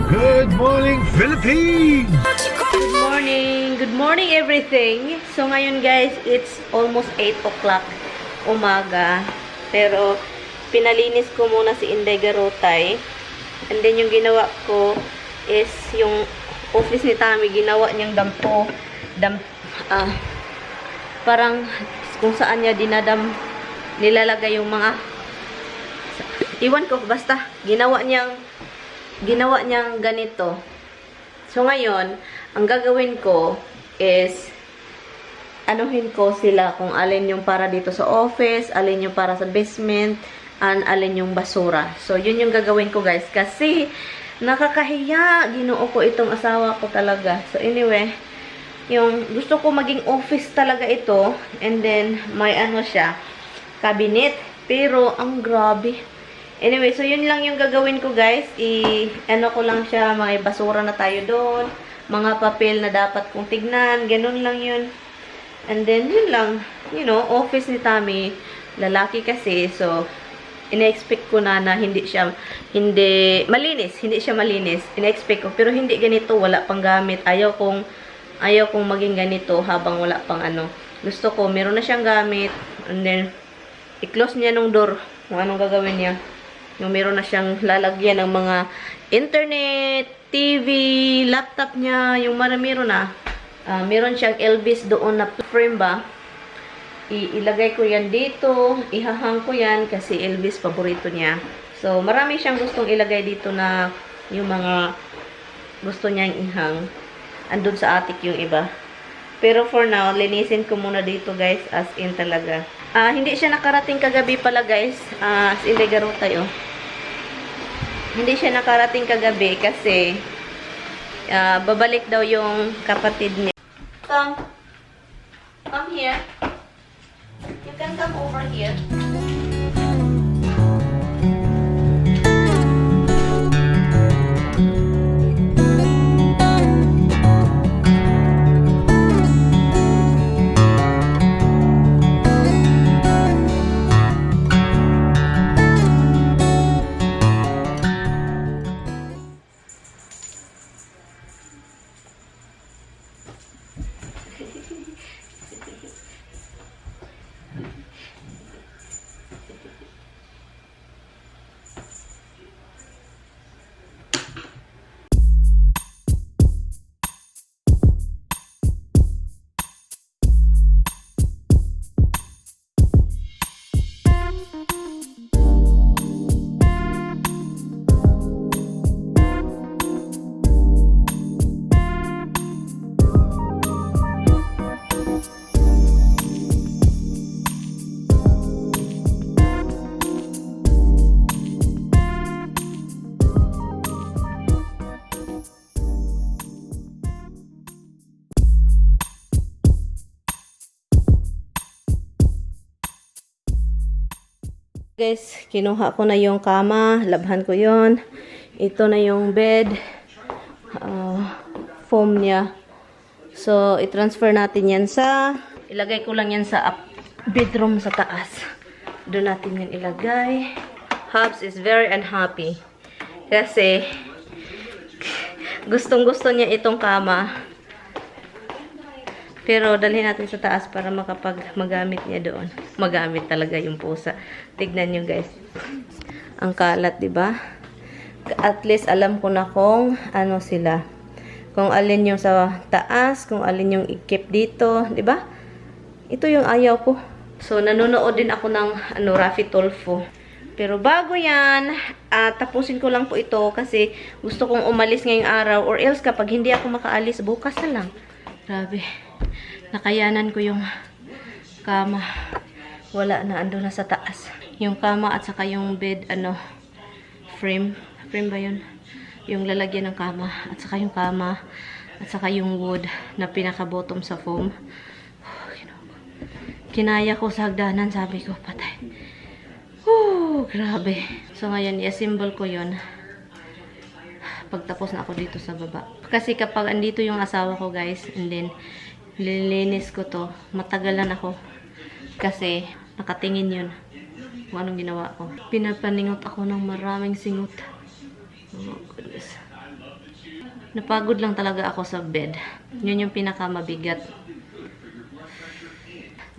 Good morning, Philippines! Good morning everything. So ngayon guys, it's almost 8 o'clock umaga. Pero pinalinis ko muna si Inday Garotay. And then yung ginawa ko is yung office ni Tami, ginawa niyang dampo. Parang kung saan niya nilalagay yung mga, iwan ko, basta ginawa niyang ganito. So ngayon, ang gagawin ko is anuhin ko sila kung alin yung para dito sa office, alin yung para sa basement, and alin yung basura. So yun yung gagawin ko guys, kasi nakakahiya, ginoo ko itong asawa ko talaga. So anyway, yung gusto ko maging office talaga ito, and then may ano siya, cabinet, pero ang grabe. Anyway, so yun lang yung gagawin ko guys. Ano ko lang siya, may basura na tayo doon. Mga papel na dapat kong tignan. Ganun lang yun. And then, yun lang. You know, office ni Tami. Lalaki kasi. So, ina-expect ko na hindi siya malinis. Hindi siya malinis. Ina-expect ko. Pero hindi ganito. Wala pang gamit. Ayaw kong maging ganito habang wala pang ano. Gusto ko, meron na siyang gamit. And then, i-close niya nung door. Kung anong gagawin niya. Yung meron na siyang lalagyan ng mga internet, TV, laptop niya, yung meron na. Meron siyang Elvis doon na frame ba. Ilagay ko yan dito, ihahang ko yan kasi Elvis paborito niya. So, marami siyang gustong ilagay dito na yung mga gusto niyang ihang. Andun sa attic yung iba. Pero for now, linisin ko muna dito guys, as in talaga. Hindi siya nakarating kagabi pala guys, as in Garotay oh. Hindi siya nakarating kagabi kasi babalik daw yung kapatid niya. Come here. You can come over here. Guys, kinuha ko na yung kama, labhan ko yon. Ito na yung bed, foam niya. So, i-transfer natin yan ilagay ko lang yan sa bedroom sa taas. Doon natin yan ilagay. Hubs is very unhappy. Kasi, gustong-gusto niya itong kama. Pero dalhin natin sa taas para magamit niya doon. Magamit talaga yung pusa. Tignan nyo guys. Ang kalat, 'di ba? At least alam ko na kung ano sila. Kung alin yung sa taas, kung alin yung i-keep dito, 'di ba? Ito yung ayaw ko. So nanonood din ako ng Rafi Tulfo. Pero bago 'yan, tapusin ko lang po ito kasi gusto kong umalis ngayong araw, or else kapag hindi ako makaalis bukas na lang. Grabe. Nakayanan ko yung kama. Wala na, ando na sa taas. Yung kama at saka yung bed, frame. Frame ba yun? Yung lalagyan ng kama. At saka yung kama. At saka yung wood na pinaka-bottom sa foam. Kinaya ko sa hagdanan, sabi ko, patay. Grabe. So ngayon, i-assemble ko yun. Pagtapos na ako dito sa baba. Kasi kapag andito yung asawa ko guys, and then lilinis ko to, matagalan ako. Kasi nakatingin yun kung anong ginawa ko. Pinapaningot ako ng maraming singot. Oh goodness. Napagod lang talaga ako sa bed. Yun yung pinakamabigat.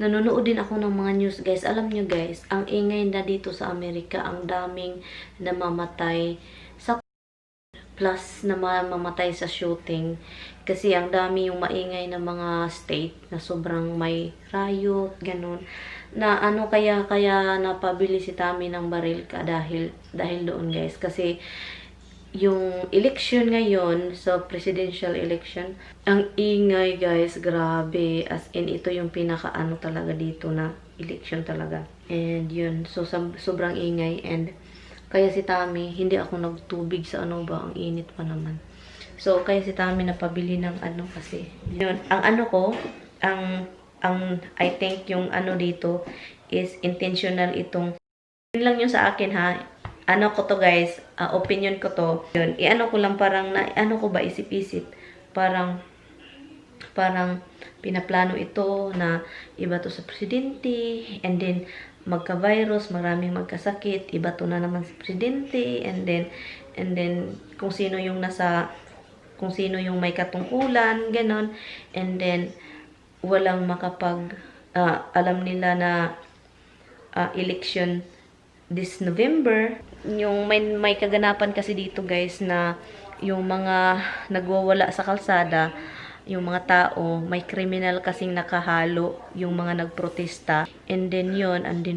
Nanonood din ako ng mga news, guys. Alam nyo, guys, ang ingay na dito sa Amerika, ang daming namamatay sa plus na mamamatay sa shooting. Kasi ang dami yung maingay na mga state na sobrang may riot, ganun. Na ano kaya napabili si Tami ng baril ka dahil doon, guys. Kasi yung election ngayon, so presidential election, ang ingay, guys, grabe. As in, ito yung pinaka-ano talaga dito na election talaga. And yun, so sobrang ingay. And kaya si Tami, hindi ako nagtubig sa ano ba, ang init pa naman. So, kaya si Tami napabili ng ano kasi. Yun, ang ano ko, I think yung ano dito is intentional itong, yun lang yung sa akin ha, ano ko to guys, opinion ko to. Yun, i-ano ko lang parang, ano ko ba, isip-isip. Parang pinaplano ito na iba to sa presidente, and then magka-virus, maraming magkasakit, iba to na naman sa presidente, and then kung sino yung may katungkulan, ganon, and then walang alam nila na election this November. Yung may kaganapan kasi dito, guys, na yung mga nagwawala sa kalsada, yung mga tao, may kriminal kasing nakahalo yung mga nagprotesta. And then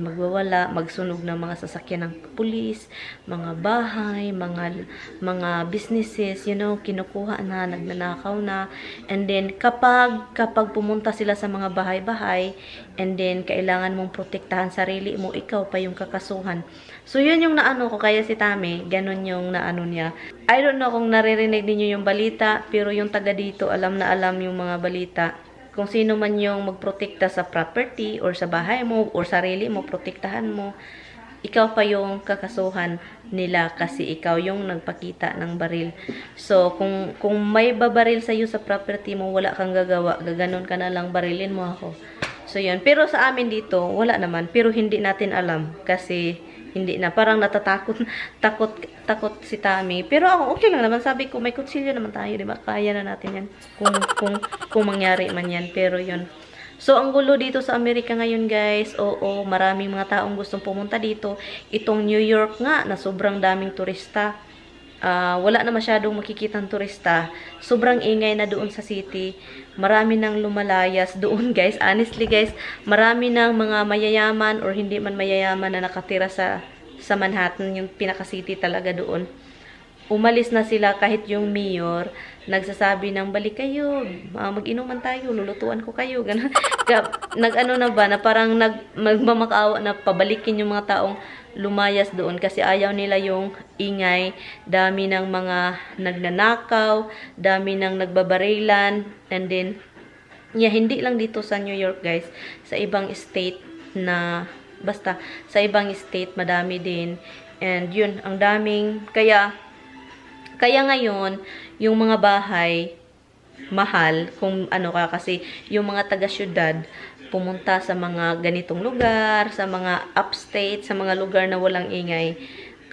magwawala, magsunog ng mga sasakyan ng pulis, mga bahay, mga businesses, kinukuha na, nagnanakaw na. And then kapag pumunta sila sa mga bahay-bahay, and then kailangan mong protektahan sarili mo, ikaw pa yung kakasuhan. So yun yung naano ko, kaya si Tami, ganun yung naano niya. I don't know kung naririnig niyo yung balita, pero yung taga dito alam na alam yung mga balita. Kung sino man yung magprotekta sa property or sa bahay mo or sarili mo, protektahan mo, ikaw pa yung kakasuhan nila kasi ikaw yung nagpakita ng baril. So kung may babaril sa iyo sa property mo, wala kang gagawa, gaganon ka na lang, barilin mo ako. So yun, pero sa amin dito wala naman, pero hindi natin alam kasi hindi na, parang takot si Tami. Pero ako, okay lang naman. Sabi ko, may kutsilyo naman tayo, di ba? Kaya na natin yan. Kung mangyari man yan. Pero yun. So, ang gulo dito sa Amerika ngayon, guys. Oo, maraming mga taong gustong pumunta dito. Itong New York nga, na sobrang daming turista. Wala na masyadong makikitang turista. Sobrang ingay na doon sa city. Marami nang lumalayas doon, guys. Honestly, guys, marami nang mga mayayaman or hindi man mayayaman na nakatira sa Manhattan, yung pinaka-city talaga doon. Umalis na sila, kahit yung mayor nagsasabi ng balik kayo, mag-inuman tayo, lulutuan ko kayo, ganun. Nag-ano na ba, na parang magmamakaawa na pabalikin yung mga taong lumayas doon kasi ayaw nila yung ingay, dami ng mga nagnanakaw, dami ng nagbabarilan, and then hindi lang dito sa New York, guys, sa ibang state na, basta sa ibang state madami din. And yun, ang daming, kaya ngayon yung mga bahay mahal kung ano ka, kasi yung mga taga-syudad pumunta sa mga ganitong lugar, sa mga upstate, sa mga lugar na walang ingay.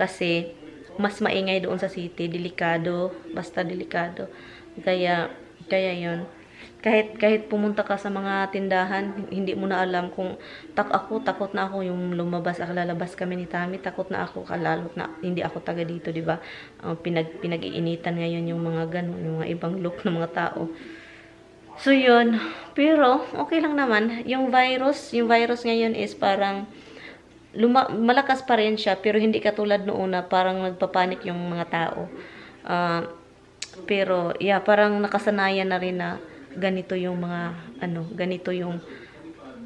Kasi mas maingay doon sa city, delikado, basta delikado. Kaya yun. Kahit pumunta ka sa mga tindahan, hindi mo na alam kung takot na ako yung lumabas, lalabas kami ni Tami, takot na ako, kalalot na hindi ako taga dito, di ba? Pinag-iinitan ngayon yung mga ganun, yung mga ibang look ng mga tao. So yun, pero okay lang naman. Yung virus ngayon is parang malakas pa rin siya, pero hindi katulad noon na parang nagpapanik yung mga tao. Pero yeah, parang nakasanayan na rin na ganito yung mga ganito yung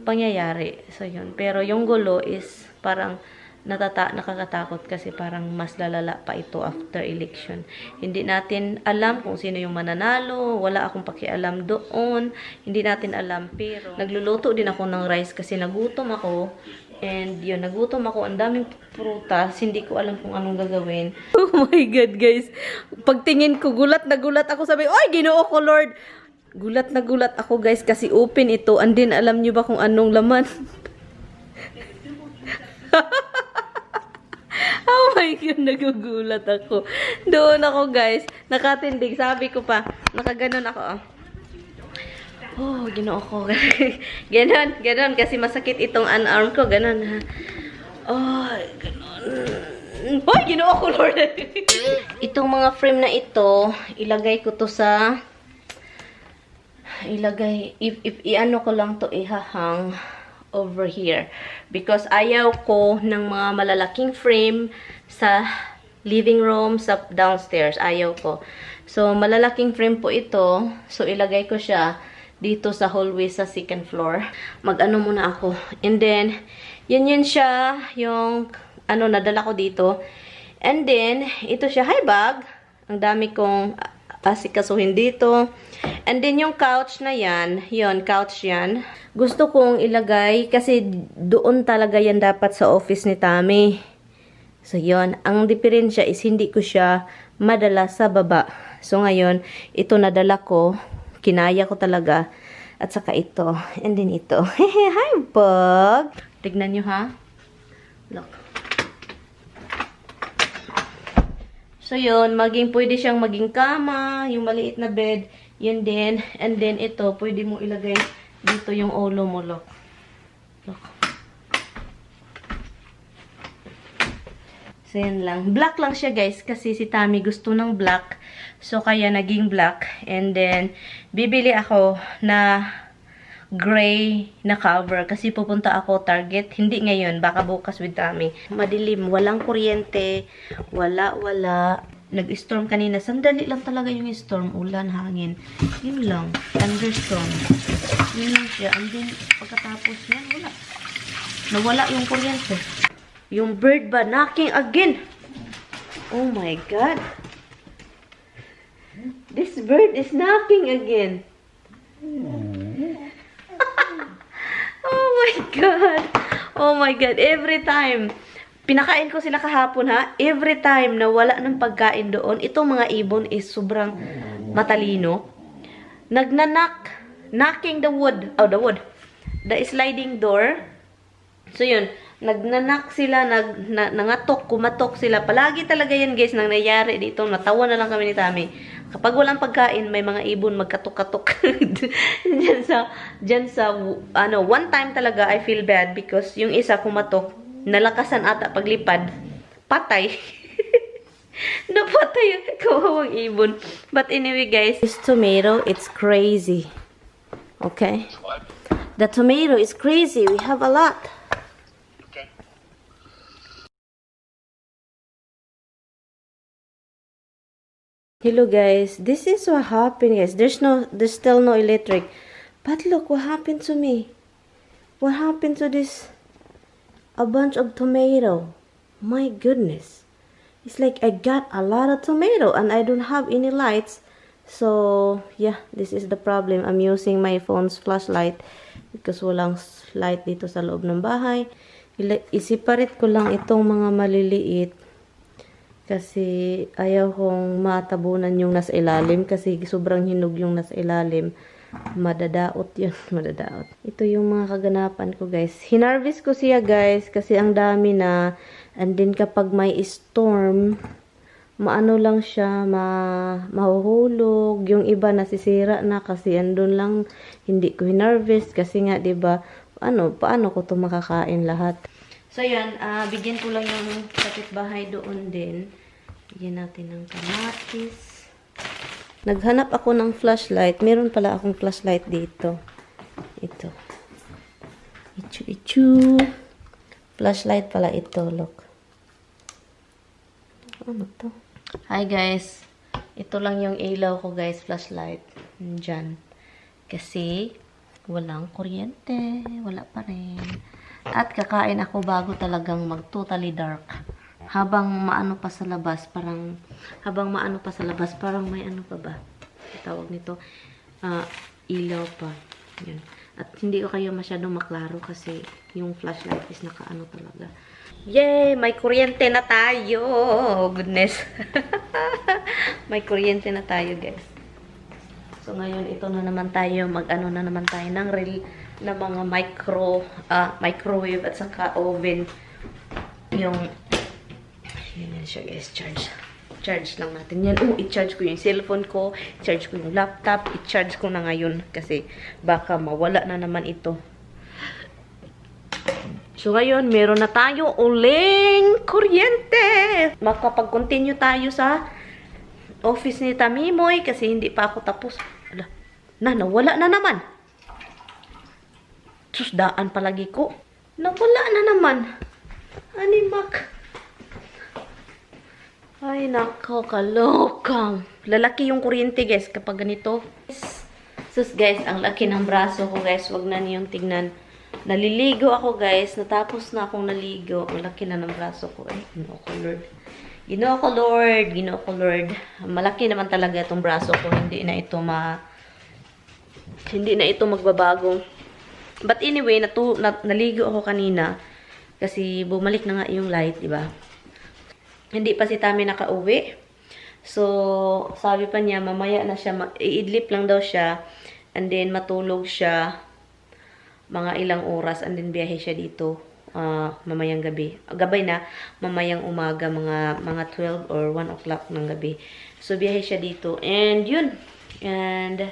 pangyayari. So yun, pero yung gulo is parang nakakatakot kasi parang mas lalala pa ito after election. Hindi natin alam kung sino yung mananalo, wala akong pakialam doon, hindi natin alam, pero nagluluto din ako ng rice kasi nagutom ako. And yun, nagutom ako, ang daming prutas, hindi ko alam kung anong gagawin. Oh my God, guys, pagtingin ko, gulat na gulat ako, sabi, oy, Ginoo ko, Lord. Gulat na gulat ako, guys, kasi open ito, and then alam nyo ba kung anong laman? Oh my God, nagugulat ako. Doon ako, guys. Nakatindig. Sabi ko pa, nakaganon ako. Oh, ginoo ko. Ganon. Kasi masakit itong unarm ko. Ganon, ha. Oh, ganon. Oh, ginoo ko, Lord. Itong mga frame na ito, ilagay ko to sa... i-ano ko lang to, ihahang over here. Because ayaw ko ng mga malalaking frame sa living room, sa downstairs. Ayaw ko. So, malalaking frame po ito. So, ilagay ko siya dito sa hallway sa second floor. Mag-ano muna ako. And then, yun siya, yung, nadala ko dito. And then, ito siya, hi bag. Ang dami kong asikasuhin dito. And then, yung couch na yan, couch yan. Gusto kong ilagay, kasi doon talaga yan dapat sa office ni Tami. So, yun. Ang diferensya is, hindi ko siya madala sa baba. So, ngayon, ito nadala ko. Kinaya ko talaga. At saka ito. And then ito. Hi, bug! Tignan nyo, ha? Look. So, yun. Pwede siyang maging kama. Yung maliit na bed. Yun din. And then, ito. Pwede mo ilagay dito yung ulo mo. Look. Look. So, yan lang. Black lang siya, guys. Kasi si Tami gusto ng black. So, kaya naging black. And then, bibili ako na gray na cover. Kasi pupunta ako Target. Hindi ngayon. Baka bukas with Tami. Madilim. Walang kuryente. Wala. Nag-storm kanina. Sandali lang talaga yung storm. Ulan, hangin. Yun lang. Thunderstorm. Yun lang siya. And then, pagkatapos yan, wala. Nawala yung kuryente. Yung bird ba? Knocking again. Oh my God. This bird is knocking again. Oh my God. Oh my God. Every time. Pinakain ko sila kahapon, ha. Every time na wala ng pagkain doon, itong mga ibon is sobrang matalino. Nagnanak. Knocking the wood. Oh, the wood. The sliding door. So, yun. Nagnanak sila, nangatok, kumatok sila. Palagi talaga yan, guys, nang nangyayari dito. Natawa na lang kami ni Tami. Kapag walang pagkain, may mga ibon magkatok-katok. Diyan sa, one time talaga, I feel bad because yung isa kumatok, nalakasan ata paglipad, patay. Napatay yung kawawang ibon. But anyway, guys, this tomato, it's crazy. Okay? The tomato is crazy. We have a lot. Hello guys, this is what happened, guys. There's still no electric. But look what happened to me. What happened to this? A bunch of tomato. My goodness. It's like I got a lot of tomato and I don't have any lights. So, yeah, this is the problem. I'm using my phone's flashlight because walang light dito sa loob ng bahay. I-separate ko lang itong mga maliliit. Kasi ayaw kong matabunan yung nasa ilalim. Kasi sobrang hinog yung nasa ilalim. Madadaot yun. Madadaot. Ito yung mga kaganapan ko, guys. Hinarvest ko siya, guys. Kasi ang dami na. And then kapag may storm, maano lang siya, mahuhulog. Yung iba nasisira na kasi andun lang. Hindi ko hinarvest. Kasi nga, diba, paano ko to makakain lahat? So, yan. Bigyan ko lang yung kapitbahay doon din. Bigyan natin ng kamatis. Naghanap ako ng flashlight. Meron pala akong flashlight dito. Ito. Ichu. Flashlight pala ito. Look. Ano to? Hi, guys. Ito lang yung ilaw ko, guys. Flashlight. Diyan. Kasi, walang kuryente. Wala pa rin. At kakain ako bago talagang mag-totally dark. Habang maano pa sa labas, parang may ano pa ba? Tawag nito, ilaw pa. Yan. At hindi ko kayo masyadong maklaro kasi yung flashlight is nakaano talaga. Yay! May kuryente na tayo! Goodness! May kuryente na tayo, guys. So, ngayon, ito na naman tayo, mag-ano na naman tayo ng na mga microwave at saka oven. Yan siya guys, charge. Charge lang natin yan. Oh, i-charge ko yung cellphone ko, i-charge ko yung laptop, i-charge ko na ngayon kasi baka mawala na naman ito. So ngayon, meron na tayo uling kuryente. Makapag-continue tayo sa office ni Tamimoy kasi hindi pa ako tapos. Ala, nawala na naman. Susdaan palagi ko. Nawala na naman. Animak. Ay, nako, kaloka. Lalaki yung kuryente, guys, kapag ganito. Sus, guys, ang laki ng braso ko, guys. Wag na niyong tignan. Naliligo ako, guys. Natapos na akong naligo. Ang laki na ng braso ko. Ay, Ginoo ko, Lord. Ginoo ko, Lord. Ginoo ko, Lord. Malaki naman talaga itong braso ko. Hindi na ito magbabago. But anyway, naligo ako kanina. Kasi bumalik na nga yung light, di ba? Hindi pa si Tami nakauwi. So, sabi pa niya, mamaya na siya, iidlip lang daw siya. And then, matulog siya mga ilang oras. And then, biyahe siya dito mamayang gabi. Gabay na, mamayang umaga, mga 12 or 1 o'clock ng gabi. So, biyahe siya dito. And, yun. And,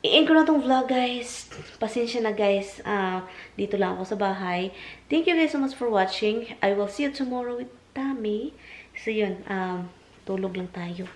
i-end ko na tong vlog, guys. Pasensya na, guys. Dito lang ako sa bahay. Thank you guys so much for watching. I will see you tomorrow with Tami. So, yun. Tulog lang tayo.